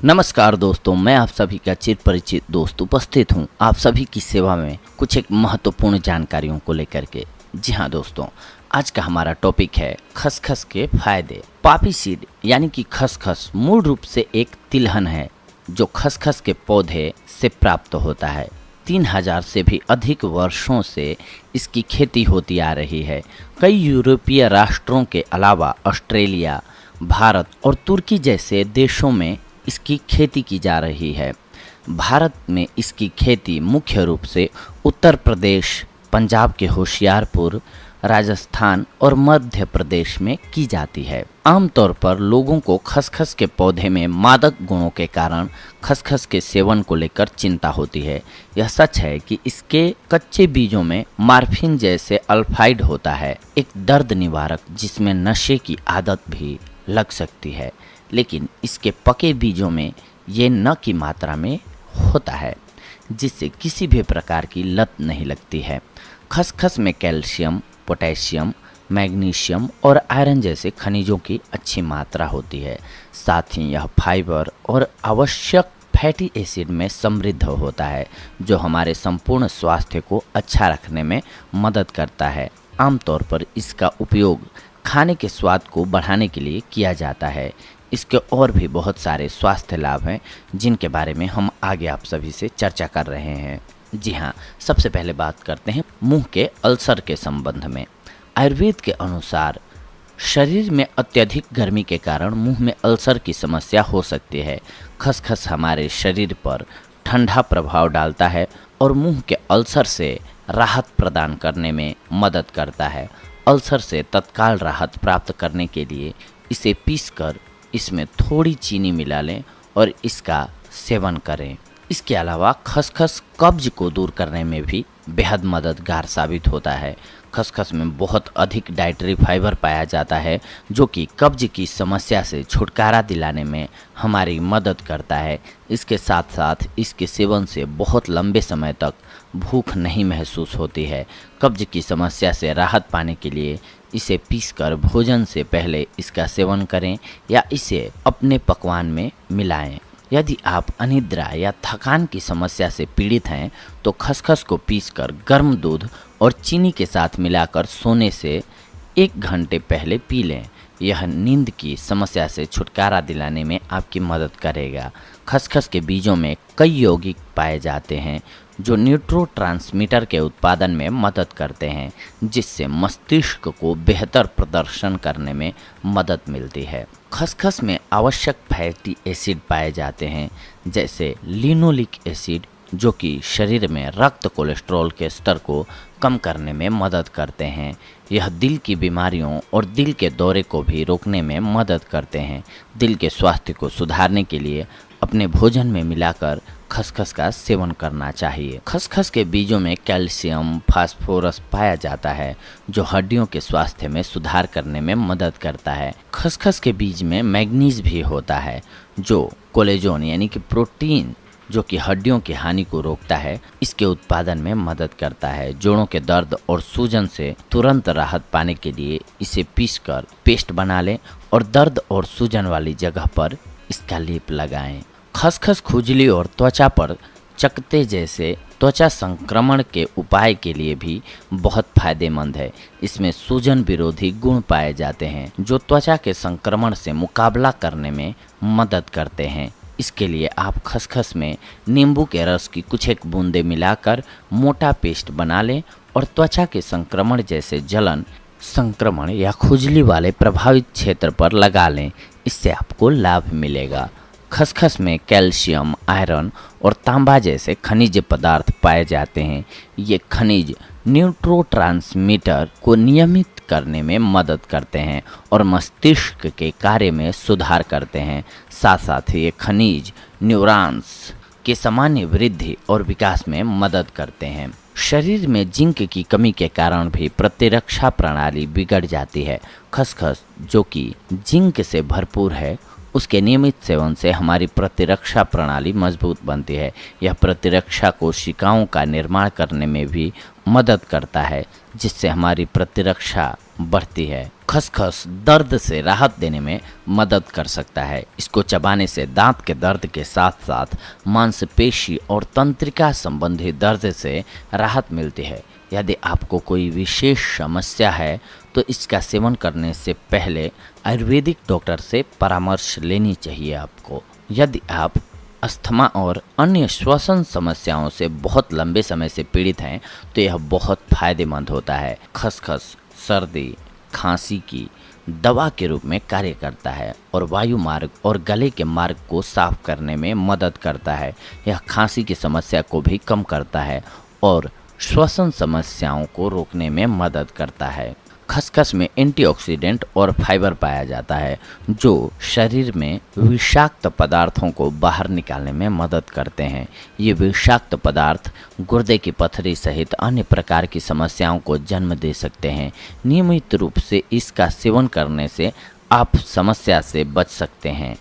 नमस्कार दोस्तों, मैं आप सभी का चिर परिचित दोस्त उपस्थित हूं आप सभी की सेवा में कुछ एक महत्वपूर्ण जानकारियों को लेकर के। जी हाँ दोस्तों, आज का हमारा टॉपिक है खसखस के फायदे। पॉपी सीड यानी कि खसखस मूल रूप से एक तिलहन है जो खसखस के पौधे से प्राप्त होता है। 3000 से भी अधिक वर्षों से इसकी खेती होती आ रही है। कई यूरोपीय राष्ट्रों के अलावा ऑस्ट्रेलिया, भारत और तुर्की जैसे देशों में इसकी खेती की जा रही है। भारत में इसकी खेती मुख्य रूप से उत्तर प्रदेश, पंजाब के होशियारपुर, राजस्थान और मध्य प्रदेश में की जाती है। आमतौर पर लोगों को खसखस के पौधे में मादक गुणों के कारण खसखस के सेवन को लेकर चिंता होती है। यह सच है कि इसके कच्चे बीजों में मार्फिन जैसे अल्फाइड होता है, एक दर्द निवारक जिसमें नशे की आदत भी लग सकती है, लेकिन इसके पके बीजों में ये न की मात्रा में होता है, जिससे किसी भी प्रकार की लत नहीं लगती है। खसखस में कैल्शियम, पोटेशियम, मैग्नीशियम और आयरन जैसे खनिजों की अच्छी मात्रा होती है। साथ ही यह फाइबर और आवश्यक फैटी एसिड में समृद्ध होता है, जो हमारे संपूर्ण स्वास्थ्य को अच्छा रखने में मदद करता है। आमतौर पर इसका उपयोग खाने के स्वाद को बढ़ाने के लिए किया जाता है। इसके और भी बहुत सारे स्वास्थ्य लाभ हैं, जिनके बारे में हम आगे आप सभी से चर्चा कर रहे हैं। जी हाँ, सबसे पहले बात करते हैं मुंह के अल्सर के संबंध में। आयुर्वेद के अनुसार शरीर में अत्यधिक गर्मी के कारण मुंह में अल्सर की समस्या हो सकती है। खसखस हमारे शरीर पर ठंडा प्रभाव डालता है और मुंह के अल्सर से राहत प्रदान करने में मदद करता है। अल्सर से तत्काल राहत प्राप्त करने के लिए इसे पीसकर इसमें थोड़ी चीनी मिला लें और इसका सेवन करें। इसके अलावा खसखस कब्ज को दूर करने में भी बेहद मददगार साबित होता है। खसखस में बहुत अधिक डाइटरी फाइबर पाया जाता है, जो कि कब्ज की समस्या से छुटकारा दिलाने में हमारी मदद करता है। इसके साथ साथ इसके सेवन से बहुत लंबे समय तक भूख नहीं महसूस होती है। कब्ज की समस्या से राहत पाने के लिए इसे पीसकर भोजन से पहले इसका सेवन करें या इसे अपने पकवान में मिलाएं। यदि आप अनिद्रा या थकान की समस्या से पीड़ित हैं तो खसखस को पीसकर गर्म दूध और चीनी के साथ मिलाकर सोने से 1 घंटे पहले पी लें। यह नींद की समस्या से छुटकारा दिलाने में आपकी मदद करेगा। खसखस के बीजों में कई यौगिक पाए जाते हैं जो न्यूरोट्रांसमीटर के उत्पादन में मदद करते हैं, जिससे मस्तिष्क को बेहतर प्रदर्शन करने में मदद मिलती है। खसखस में आवश्यक फैटी एसिड पाए जाते हैं, जैसे लिनोलिक एसिड, जो कि शरीर में रक्त कोलेस्ट्रॉल के स्तर को कम करने में मदद करते हैं। यह दिल की बीमारियों और दिल के दौरे को भी रोकने में मदद करते हैं। दिल के स्वास्थ्य को सुधारने के लिए अपने भोजन में मिलाकर खसखस का सेवन करना चाहिए। खसखस के बीजों में कैल्शियम, फास्फोरस पाया जाता है, जो हड्डियों के स्वास्थ्य में सुधार करने में मदद करता है। खसखस के बीज में मैग्नीज भी होता है, जो कोलेजन यानी कि प्रोटीन, जो कि हड्डियों की हानि को रोकता है, इसके उत्पादन में मदद करता है। जोड़ों के दर्द और सूजन से तुरंत राहत पाने के लिए इसे पीसकर पेस्ट बना लें और दर्द और सूजन वाली जगह पर इसका लेप लगाएं। खसखस खुजली और त्वचा पर चकत्ते जैसे त्वचा संक्रमण के उपाय के लिए भी बहुत फायदेमंद है। इसमें सूजन विरोधी गुण पाए जाते हैं, जो त्वचा के संक्रमण से मुकाबला करने में मदद करते हैं। इसके लिए आप खसखस में नींबू के रस की कुछ एक बूंदें मिलाकर मोटा पेस्ट बना लें और त्वचा के संक्रमण जैसे जलन, संक्रमण या खुजली वाले प्रभावित क्षेत्र पर लगा लें। इससे आपको लाभ मिलेगा। खसखस में कैल्शियम, आयरन और तांबा जैसे खनिज पदार्थ पाए जाते हैं। ये खनिज न्यूरोट्रांसमीटर को नियमित करने में मदद करते हैं और मस्तिष्क के कार्य में सुधार करते हैं। साथ साथ ये खनिज न्यूरॉन्स के सामान्य वृद्धि और विकास में मदद करते हैं। शरीर में जिंक की कमी के कारण भी प्रतिरक्षा प्रणाली बिगड़ जाती है। खसखस, जो कि जिंक से भरपूर है, उसके नियमित सेवन से हमारी प्रतिरक्षा प्रणाली मजबूत बनती है। यह प्रतिरक्षा कोशिकाओं का निर्माण करने में भी मदद करता है, जिससे हमारी प्रतिरक्षा बढ़ती है। खसखस दर्द से राहत देने में मदद कर सकता है। इसको चबाने से दांत के दर्द के साथ साथ मांसपेशी और तंत्रिका संबंधी दर्द से राहत मिलती है। यदि आपको कोई विशेष समस्या है तो इसका सेवन करने से पहले आयुर्वेदिक डॉक्टर से परामर्श लेनी चाहिए आपको। यदि आप अस्थमा और अन्य श्वसन समस्याओं से बहुत लंबे समय से पीड़ित हैं तो यह बहुत फायदेमंद होता है। खसखस सर्दी खांसी की दवा के रूप में कार्य करता है और वायु मार्ग और गले के मार्ग को साफ करने में मदद करता है। यह खांसी की समस्या को भी कम करता है और श्वसन समस्याओं को रोकने में मदद करता है। खसखस में एंटीऑक्सीडेंट और फाइबर पाया जाता है जो शरीर में विषाक्त पदार्थों को बाहर निकालने में मदद करते हैं। ये विषाक्त पदार्थ गुर्दे की पथरी सहित अन्य प्रकार की समस्याओं को जन्म दे सकते हैं। नियमित रूप से इसका सेवन करने से आप समस्या से बच सकते हैं।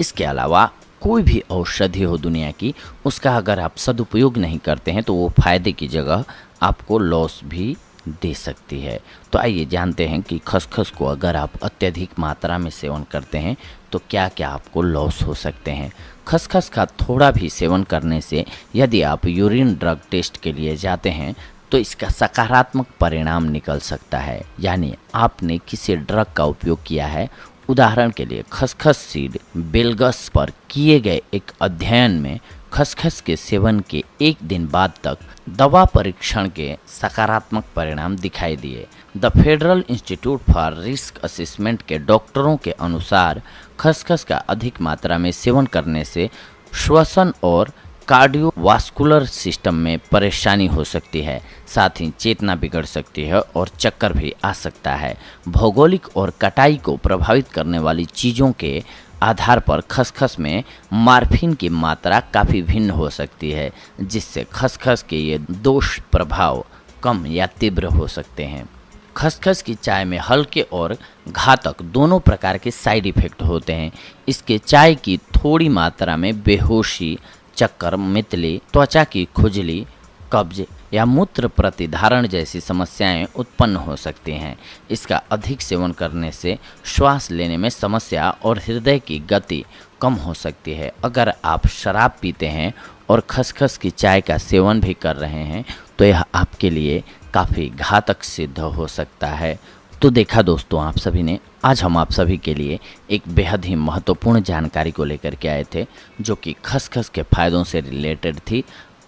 इसके अलावा कोई भी औषधि हो दुनिया की, उसका अगर आप सदुपयोग नहीं करते हैं तो वो फायदे की जगह आपको लॉस भी दे सकती है। तो आइए जानते हैं कि खसखस को अगर आप अत्यधिक मात्रा में सेवन करते हैं तो क्या क्या आपको लॉस हो सकते हैं। खसखस का थोड़ा भी सेवन करने से यदि आप यूरिन ड्रग टेस्ट के लिए जाते हैं तो इसका सकारात्मक परिणाम निकल सकता है। यानी आपने किसी ड्रग का उपयोग किया है। उदाहरण के लिए खसखस सीड बेलगस पर किए गए एक अध्ययन में खसखस के सेवन के एक दिन बाद तक दवा परीक्षण के सकारात्मक परिणाम दिखाई दिए। The federal institute for risk assessment के डॉक्टरों के अनुसार खसखस का अधिक मात्रा में सेवन करने से श्वसन और कार्डियोवास्कुलर सिस्टम में परेशानी हो सकती है, साथ ही चेतना बिगड़ सकती है और चक्कर भी आ सकता है। भौगोलिक और कटाई को प्रभावित करने वाली चीज़ों के आधार पर खसखस में मार्फिन की मात्रा काफ़ी भिन्न हो सकती है, जिससे खसखस के ये दोष प्रभाव कम या तीव्र हो सकते हैं। खसखस की चाय में हल्के और घातक दोनों प्रकार के साइड इफ़ेक्ट होते हैं। इसके चाय की थोड़ी मात्रा में बेहोशी, चक्कर, मितली, त्वचा की खुजली, कब्ज या मूत्र प्रतिधारण जैसी समस्याएं उत्पन्न हो सकती हैं। इसका अधिक सेवन करने से श्वास लेने में समस्या और हृदय की गति कम हो सकती है। अगर आप शराब पीते हैं और खसखस की चाय का सेवन भी कर रहे हैं तो यह आपके लिए काफ़ी घातक सिद्ध हो सकता है। तो देखा दोस्तों, आप सभी ने आज हम आप सभी के लिए एक बेहद ही महत्वपूर्ण जानकारी को लेकर के आए थे जो कि खसखस के फ़ायदों से रिलेटेड थी।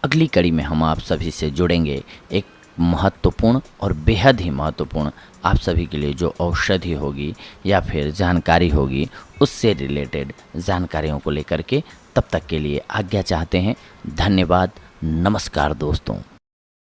अगली कड़ी में हम आप सभी से जुड़ेंगे एक महत्वपूर्ण और बेहद ही महत्वपूर्ण आप सभी के लिए जो औषधि होगी या फिर जानकारी होगी उससे रिलेटेड जानकारियों को लेकर के। तब तक के लिए आज्ञा चाहते हैं। धन्यवाद। नमस्कार दोस्तों।